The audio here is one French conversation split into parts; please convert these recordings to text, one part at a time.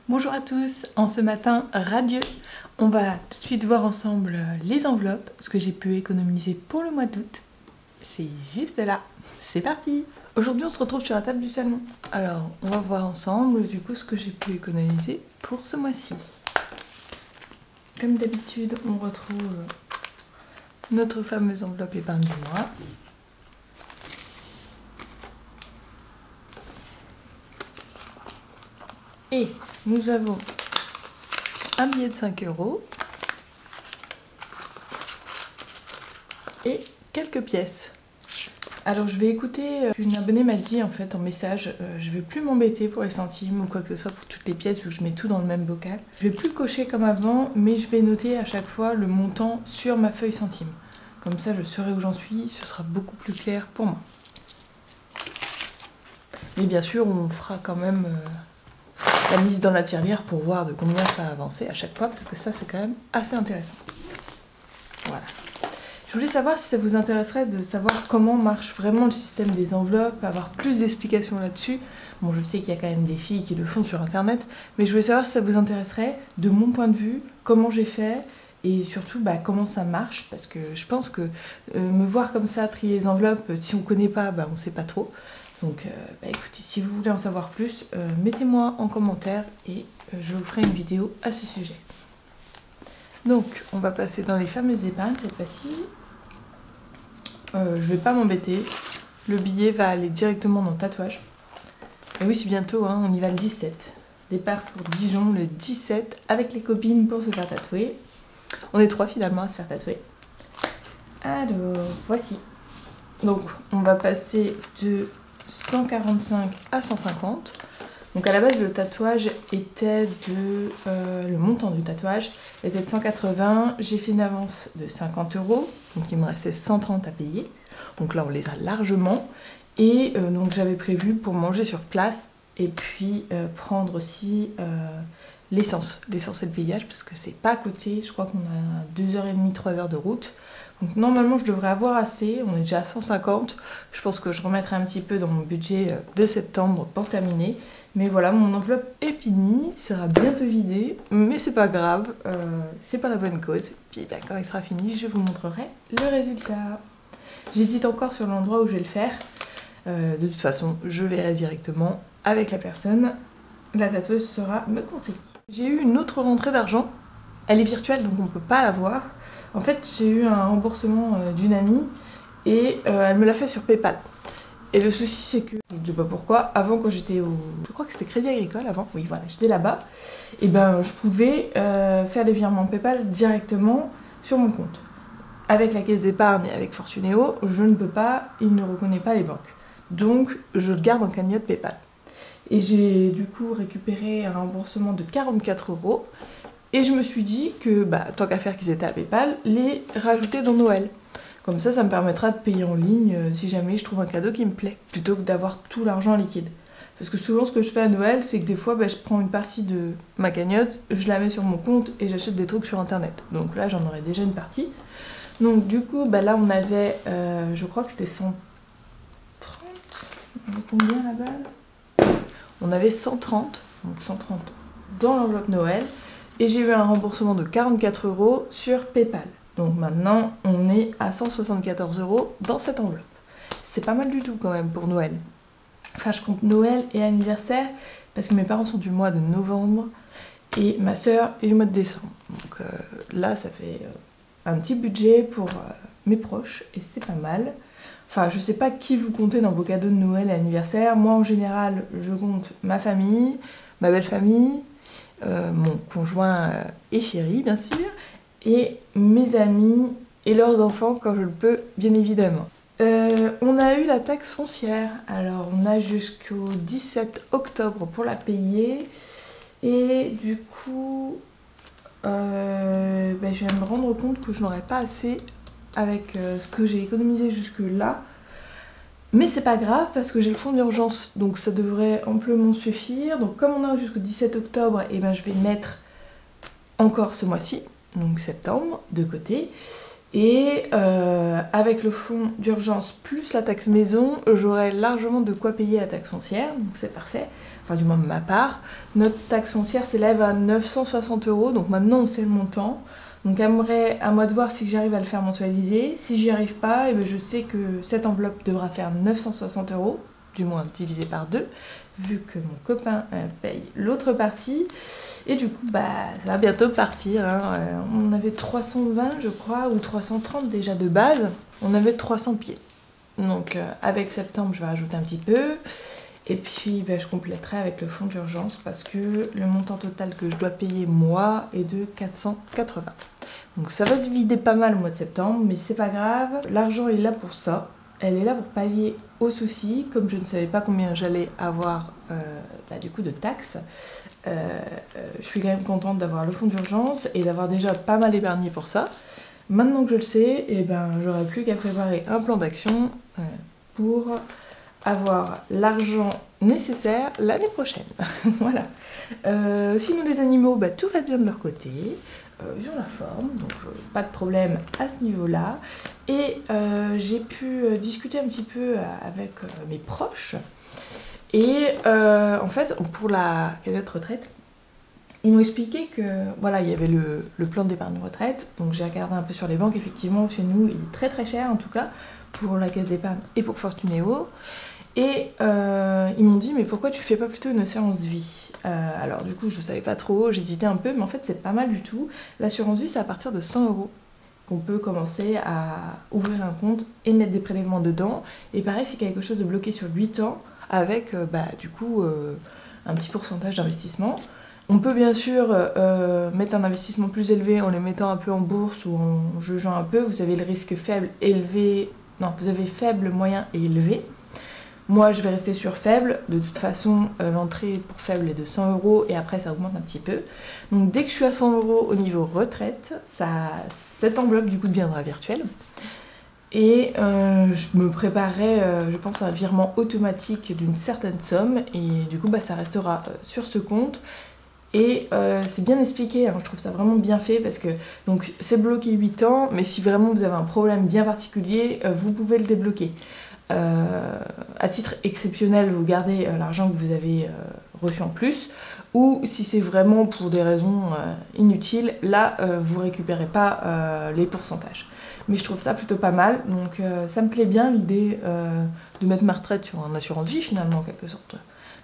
Bonjour à tous, en ce matin radieux, on va tout de suite voir ensemble les enveloppes, ce que j'ai pu économiser pour le mois d'août. C'est juste là, c'est parti! Aujourd'hui on se retrouve sur la table du salon. Alors on va voir ensemble du coup ce que j'ai pu économiser pour ce mois-ci. Comme d'habitude on retrouve notre fameuse enveloppe épargne du mois. Et nous avons un billet de 5 € et quelques pièces. Alors je vais écouter, une abonnée m'a dit en fait en message, je vais plus m'embêter pour les centimes ou quoi que ce soit pour toutes les pièces où je mets tout dans le même bocal. Je vais plus cocher comme avant, mais je vais noter à chaque fois le montant sur ma feuille centime. Comme ça je saurai où j'en suis, ce sera beaucoup plus clair pour moi. Mais bien sûr on fera quand même la mise dans la tirelire pour voir de combien ça a avancé à chaque fois, parce que ça c'est quand même assez intéressant. Voilà. Je voulais savoir si ça vous intéresserait de savoir comment marche vraiment le système des enveloppes, avoir plus d'explications là-dessus. Bon, je sais qu'il y a quand même des filles qui le font sur internet, mais je voulais savoir si ça vous intéresserait, de mon point de vue, comment j'ai fait, et surtout comment ça marche, parce que je pense que me voir comme ça trier les enveloppes, si on ne connaît pas, on ne sait pas trop. Donc écoutez, si vous voulez en savoir plus, mettez-moi en commentaire et je vous ferai une vidéo à ce sujet. Donc on va passer dans les fameuses épargnes cette fois-ci. Je vais pas m'embêter, le billet va aller directement dans le tatouage. Et oui, c'est bientôt, hein, on y va le 17. Départ pour Dijon le 17 avec les copines pour se faire tatouer. On est 3 finalement à se faire tatouer. Alors, voici. Donc on va passer de 145 à 150. Donc à la base le tatouage était de... le montant du tatouage était de 180. J'ai fait une avance de 50 €. Donc il me restait 130 à payer. Donc là on les a largement. Et donc j'avais prévu pour manger sur place. Et puis prendre aussi l'essence. L'essence et le payage parce que c'est pas à côté. Je crois qu'on a 2h30, 3h de route. Donc normalement je devrais avoir assez, on est déjà à 150, je pense que je remettrai un petit peu dans mon budget de septembre pour terminer. Mais voilà, mon enveloppe est finie, sera bientôt vidée, mais c'est pas grave, c'est pas la bonne cause. Puis quand il sera fini, je vous montrerai le résultat. J'hésite encore sur l'endroit où je vais le faire, de toute façon je verrai directement avec la personne, la tatoueuse saura me conseiller. J'ai eu une autre rentrée d'argent, elle est virtuelle donc on ne peut pas la voir. En fait, j'ai eu un remboursement d'une amie et elle me l'a fait sur PayPal. Et le souci, c'est que, je ne sais pas pourquoi, avant quand j'étais au... Je crois que c'était Crédit Agricole avant, oui voilà, j'étais là-bas. Et je pouvais faire des virements PayPal directement sur mon compte. Avec la caisse d'épargne et avec Fortunéo, je ne peux pas, il ne reconnaît pas les banques. Donc, je le garde en cagnotte PayPal. Et j'ai du coup récupéré un remboursement de 44 €. Et je me suis dit que, tant qu'à faire qu'ils étaient à PayPal, les rajouter dans Noël. Comme ça, ça me permettra de payer en ligne si jamais je trouve un cadeau qui me plaît, plutôt que d'avoir tout l'argent en liquide. Parce que souvent, ce que je fais à Noël, c'est que des fois, je prends une partie de ma cagnotte, je la mets sur mon compte et j'achète des trucs sur internet. Donc là, j'en aurais déjà une partie. Donc du coup, là, on avait, je crois que c'était 130. On avait combien à la base? On avait 130, donc 130 dans l'enveloppe Noël. Et j'ai eu un remboursement de 44 € sur PayPal. Donc maintenant, on est à 174 € dans cette enveloppe. C'est pas mal du tout quand même pour Noël. Enfin, je compte Noël et anniversaire, parce que mes parents sont du mois de novembre, et ma soeur est du mois de décembre. Donc là, ça fait un petit budget pour mes proches, et c'est pas mal. Enfin, je sais pas qui vous comptez dans vos cadeaux de Noël et anniversaire. Moi, en général, je compte ma famille, ma belle famille, mon conjoint et chéri bien sûr, et mes amis et leurs enfants quand je le peux bien évidemment. On a eu la taxe foncière, alors on a jusqu'au 17 octobre pour la payer et du coup je viens de me rendre compte que je n'aurais pas assez avec ce que j'ai économisé jusque là. Mais c'est pas grave parce que j'ai le fonds d'urgence, donc ça devrait amplement suffire. Donc comme on a jusqu'au 17 octobre, je vais mettre encore ce mois-ci, donc septembre, de côté. Et avec le fonds d'urgence plus la taxe maison, j'aurai largement de quoi payer la taxe foncière, donc c'est parfait. enfin du moins de ma part. Notre taxe foncière s'élève à 960 €, donc maintenant on sait le montant. Donc à moi de voir si j'arrive à le faire mensualiser. Si j'y arrive pas, et bien je sais que cette enveloppe devra faire 960 €, du moins divisé par 2, vu que mon copain paye l'autre partie. Et du coup, bah, ça va bientôt partir. Hein. On avait 320, je crois, ou 330 déjà de base. On avait 300 pieds. Donc avec septembre, je vais rajouter un petit peu. Et puis ben, je compléterai avec le fonds d'urgence parce que le montant total que je dois payer moi est de 480. Donc ça va se vider pas mal au mois de septembre, mais c'est pas grave. L'argent est là pour ça. Elle est là pour pallier aux soucis. Comme je ne savais pas combien j'allais avoir du coup de taxes, je suis quand même contente d'avoir le fonds d'urgence et d'avoir déjà pas mal épargné pour ça. Maintenant que je le sais, et ben, j'aurai plus qu'à préparer un plan d'action pour avoir l'argent nécessaire l'année prochaine. Voilà. Sinon les animaux, bah, tout va bien de leur côté. Ils ont la forme, donc pas de problème à ce niveau-là. Et j'ai pu discuter un petit peu avec mes proches. Et en fait, pour la cagnotte retraite, ils m'ont expliqué que voilà, il y avait le plan d'épargne retraite. Donc j'ai regardé un peu sur les banques. Effectivement, chez nous, il est très très cher en tout cas pour la caisse d'épargne et pour Fortunéo. Et ils m'ont dit, mais pourquoi tu fais pas plutôt une assurance vie? Alors du coup, je savais pas trop, j'hésitais un peu, mais en fait, c'est pas mal du tout. L'assurance vie, c'est à partir de 100 € qu'on peut commencer à ouvrir un compte et mettre des prélèvements dedans. Et pareil, c'est quelque chose de bloqué sur 8 ans avec du coup un petit pourcentage d'investissement. On peut bien sûr mettre un investissement plus élevé en les mettant un peu en bourse ou en jugeant un peu. Vous avez le risque faible, élevé. Non, vous avez faible, moyen et élevé. Moi, je vais rester sur faible. De toute façon, l'entrée pour faible est de 100 € et après, ça augmente un petit peu. Donc, dès que je suis à 100 € au niveau retraite, cette enveloppe, du coup, deviendra virtuelle. Et je me préparerai, je pense, à un virement automatique d'une certaine somme. Et du coup, bah, ça restera sur ce compte. Et c'est bien expliqué, hein, je trouve ça vraiment bien fait parce que donc c'est bloqué 8 ans, mais si vraiment vous avez un problème bien particulier, vous pouvez le débloquer. À titre exceptionnel, vous gardez l'argent que vous avez reçu en plus, ou si c'est vraiment pour des raisons inutiles, là vous récupérez pas les pourcentages. Mais je trouve ça plutôt pas mal, donc ça me plaît bien l'idée de mettre ma retraite sur un assurance vie finalement en quelque sorte.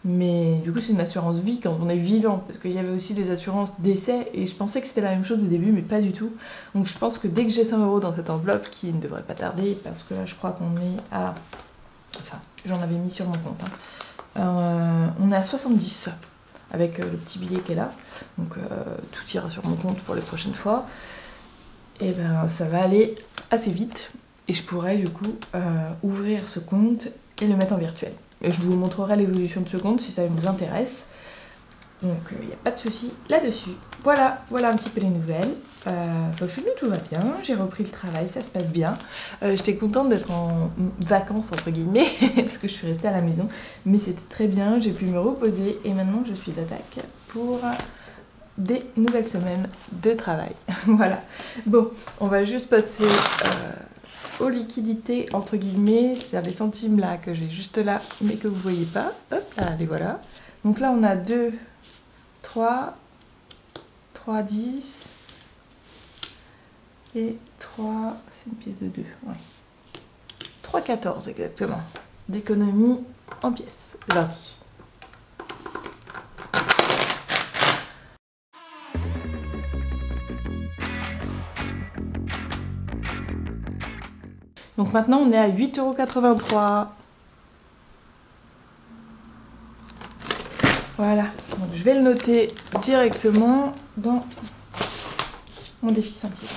Mais du coup c'est une assurance vie quand on est vivant, parce qu'il y avait aussi des assurances décès, et je pensais que c'était la même chose au début, mais pas du tout. Donc je pense que dès que j'ai 100 € dans cette enveloppe, qui ne devrait pas tarder, parce que là je crois qu'on est à... Enfin, j'en avais mis sur mon compte. Hein. On est à 70, avec le petit billet qui est là. Donc tout ira sur mon compte pour les prochaines fois. Et ben ça va aller assez vite, et je pourrais du coup ouvrir ce compte et le mettre en virtuel. Et je vous montrerai l'évolution de ce compte si ça vous intéresse. Donc il n'y a pas de souci là-dessus. Voilà un petit peu les nouvelles. Chez nous tout va bien, j'ai repris le travail, ça se passe bien. J'étais contente d'être en vacances entre guillemets, parce que je suis restée à la maison. Mais c'était très bien, j'ai pu me reposer et maintenant je suis d'attaque pour des nouvelles semaines de travail. Voilà. Bon, on va juste passer... aux liquidités entre guillemets, c'est-à-dire les centimes là que j'ai juste là mais que vous voyez pas. Hop là, les voilà. Donc là on a 2, 3, 3, 10 et 3, c'est une pièce de 2, ouais. 3, 14 exactement d'économie en pièces. C'est parti. Donc maintenant on est à 8,83 €. Voilà, donc je vais le noter directement dans mon défi centime.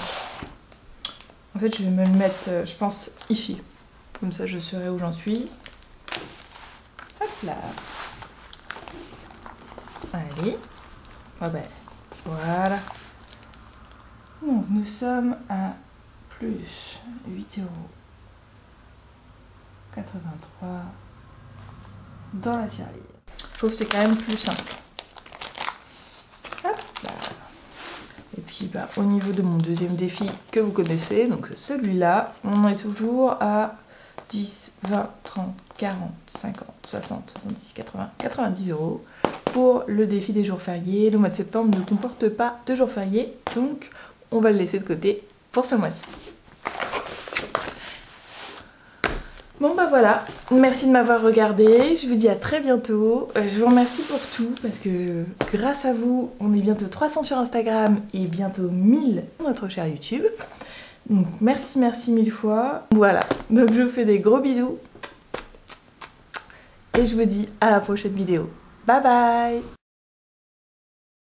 En fait je vais me le mettre, je pense, ici. Comme ça je saurai où j'en suis. Hop là. Allez. Ah ben, voilà. Donc nous sommes à plus 8,83 € dans la tirelire. Je trouve que c'est quand même plus simple. Hop là. Et puis bah, au niveau de mon deuxième défi que vous connaissez, donc c'est celui-là, on est toujours à 10, 20, 30, 40, 50. 60, 70, 80, 90 € pour le défi des jours fériés. Le mois de septembre ne comporte pas de jours fériés, donc on va le laisser de côté pour ce mois-ci. Bon bah voilà, merci de m'avoir regardé, je vous dis à très bientôt. Je vous remercie pour tout parce que grâce à vous, on est bientôt 300 sur Instagram et bientôt 1000 sur notre cher YouTube. Donc merci 1000 fois. Voilà, donc je vous fais des gros bisous et je vous dis à la prochaine vidéo. Bye bye!